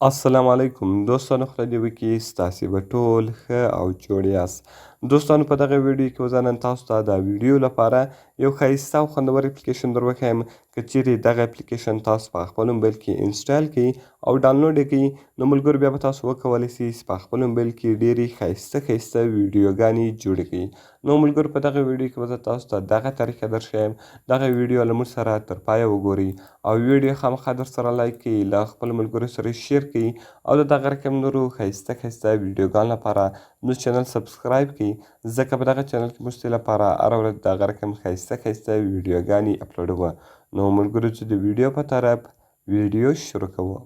السلام علیکم دوستانو، خدای دې وکړي ستاسې به ټول ښه او جوړ یاست. دوستانو، په دغه ویډیو کې به زه نن تاسو ته د ویډیو لپاره یو ښایسته او خوندور اپلیکیشن در وښیم. که چیرې دغه اپلیکیشن تاسو په خپل موبایل کې انسټال کړئ او ډاونلوډ یې کړئ، نو ملګرو بیا به تاسو وکولی سئ په خپل موبایل کې ډېرې ښایسته ویډیوګانې جوړې کړئ. نو ملګرو، په دغه ویډیو کې به زه تاسو ته دغه طریقه در ښیم. دغه ویډیو له موږ سره تر پایه وګورئ او ویډیو خامخا در سره لایک کړئ، له خپلو ملګرو سره یې شیر کړئ او د دغه رقم نورو ښایسته ویډیوګانو لپاره زموږ چینل سبسکرایب کړئ، ځکه په دغه چینل کې موږ ستاسو لپاره هره ورځ د دغه رقم ښایسته ویډیوګانې اپلوډوو. نو ملګرو، چې د ویډیو په طرف ویډیو شروع کوو.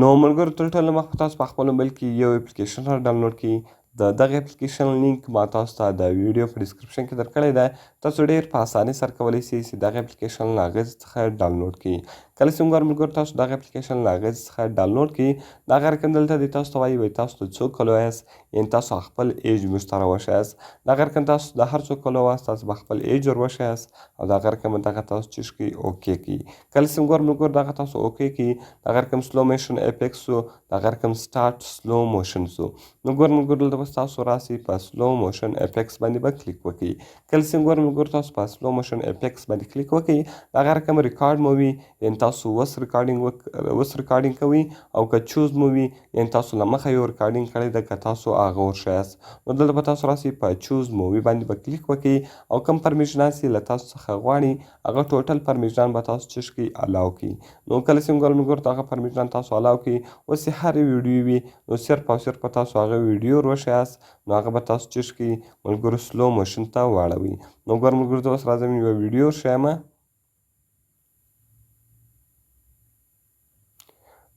نو ملګرو، تر ټولو مخکې تاسو په خپل موبایل کې یو اپلیکیشن را ډاونلوډ کړئ. د دغه اپلیکیشن لینک ما تاسو ته د ویډیو په ډسکرپشن کې درکړی دی. تاسو ډېر په اسانۍ سره کولی سئ چې دغه اپلیکیشن له هغې څخه ډاونلوډ کړئ. کله چې ملګرو تاسو دغه اپلیکیشن له هغې څخه ډاونلوډ کړئ، دغه رقم دلته دی تاسو ته وایي تاسو د څو کلو یاست، یعنې تاسو خپل ایج موږ ته راوښیاست. دغه رقم تاسو د هر څو کلو واست، تاسو به خپل ایج ور وښیاست او دغه رقم دغه تاسو چیش کړئ، اوکې کړئ. کله چې ملګرو دغه تاسو اوکې کړئ، دغه رقم سلو موشن اپیکس سو، دغه رقم سټارټ سلو موشن سو. نو ملګرو دلته به تاسو راسئ، په سلو موشن اپیکس باندې به کلیک وکړئ. کله چې ملګرو تاسو په سلو موشن اپیکس باندې کلیک وکړئ، دغه رقم ریکارډ مووي، یعنې تاسو اوس ریکارډینګ کوئ، او که چوز مووي یعنې تاسو له مخه یو ریکارډینګ کړی ده، که تاسو هغه ورښیاست، نو دلته به تاسو راسئ، په چوز مووي باندې به کلیک وکړئ او کوم پرمیشنات چې له تاسو څخه غواړي هغه ټوټل پرمیشنان به تاسو چیش کړئ، الاو کړئ. نو کله چې ملګرو دغه پرمیشنان تاسو الاو کړئ، اوس چې هرې ویډیو وي نو صرف او صرف به تاسو هغه ویډیو ور وښیاست، نو هغه به تاسو چیش کړئ ملګرو، سلو موشن ته واړوئ. نو ملګرو زه اوس راځم یوه ویډیو ورښیمه.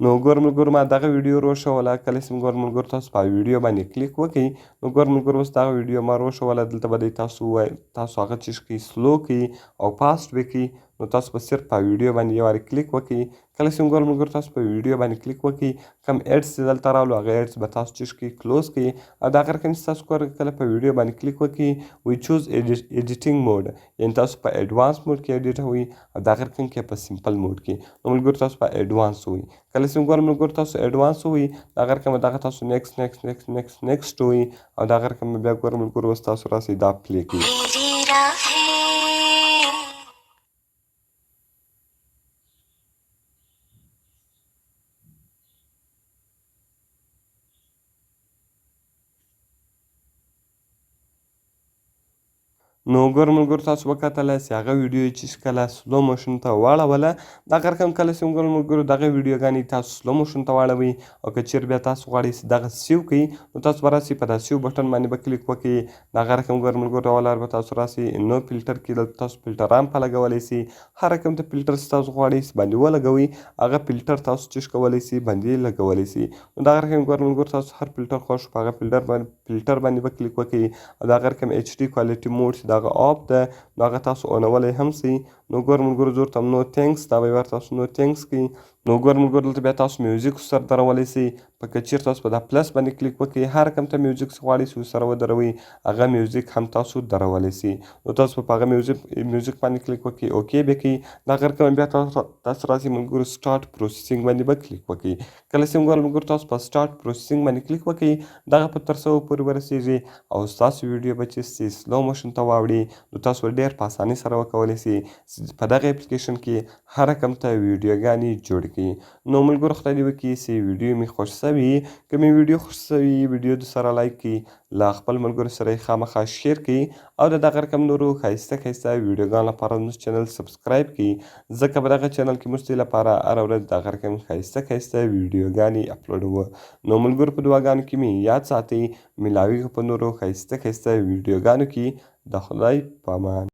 نو ملګرو ما دغه ویډیو ور وښوله. کله چې ملګرو تاسو په ویډیو باندې کلیک وکړئ، نو ملګرو اوس دغه ویډیو ما ور وښوله. دلته به دی تاسو ووایي تاسو هغه چیش کړئ، سلو کړئ او فاسټ به کړئ. نو تاسو به صرف په ویډیو باندې یو وارې کلیک وکړئ. کله چې ملګرو تاسو په ویډیو باندې کلیک وکړئ، کوم ایډز چې دلته راغلو هغه ایډز به تاسو چیش کړئ، کلوز کړئ. او دغه رقم چې تاسو کله په ویډیو باندې کلیک وکړئ، وی چوز ایډیټینګ موډ، یعنې تاسو په ایډوانس موډ کې ایډیټوئ او دغه رقم کې په سمپل موډ کې. نو ملګرو تاسو په ایډوانس ووئ. کله چې ملګرو تاسو ایډوانس ووئ، دغه رقم دغه تاسو نیکسټ ووئ او دغه رقم بیا ملګرو اوس تاسو راسئ دا پلی کړئ. نو ملګرو تاسو وکتله چې هغه ویډیو چې کله سلو موشن ته واړوله، دغه رقم کله چې ملګرو دغه ویډیوګانې تاسو سلو موشن ته واړوئ او که چیرې بیا تاسو غواړئ چې دغه سیو کړئ، نو تاسو به راسئ په دا سیو بټن باندې به کلیک وکړئ. دغه رقم ملګرو اول به تاسو راسئ نو فلټر کې، دلته تاسو فلټران په لګولی سئ. هر رقم ته فلټر چې تاسو غواړئ چې باندې ولګوئ، هغه فلټر تاسو چیش کولی سئ، باندې لګولی سئ. نو دغه رقم ملګرو تاسو هر فلټر خوښ په هغه فلټر باندې به کلیک وکړئ او دغه رقم ایچ ډي کوالټي موډ چې دغه آف ده، نو هغه تاسو اونولی هم سئ. نو ملګرو زه ورته نو تینکس، دا به ورته تاسو نو تینکس کړئ. نو ملګرو دلته بیا تاسو میوزیک ورسره درولی سئ. که چیرې تاسو په دا پلس باندې کلیک وکړئ، هر رقم ته میوزیک چې غواړئ چې ورسره ودروئ، هغه میوزیک هم تاسو درولی سئ. نو تاسو په هغه میوزیک باندې کلیک وکړئ، اوکې به کړئ. دغه رقم بیا تاسو راسئ ملګرو سټارټ پروسیسینګ باندې به کلیک وکړئ. کله چې ملګرو تاسو په سټارټ پروسیسینګ باندې کلیک وکړئ، دغه به تر څو پورې ورسیږي او ستاسو ویډیو به چې سلو موشن ته واوړي، نو تاسو به ډېر په اسانۍ سره وکولی سئ په دغه اپلیکیشن کې هر رقم ته ویډیوګانې جوړې کړئ. نو ملګرو خدای دې وکړي چې ویډیو مې خوښ سوي. که مې ویډیو خوښ سوي، ویډیو درسره لایک کړئ، له خپل ملګرو سره یې خامخا شیر کړئ او د دغه رقم نورو ښایسته ویډیوګانو لپاره زموږ چینل سبسکرایب کړئ، ځکه په دغه چینل کې موږ ستاسو لپاره هره ورځ دغه رقم ښایسته ویډیوګانې اپلوډوو. نو ملګرو په دعاګانو کې مې یاد ساتئ. میلاویږو په نورو ښایسته ویډیوګانو کې. د خدای په امان.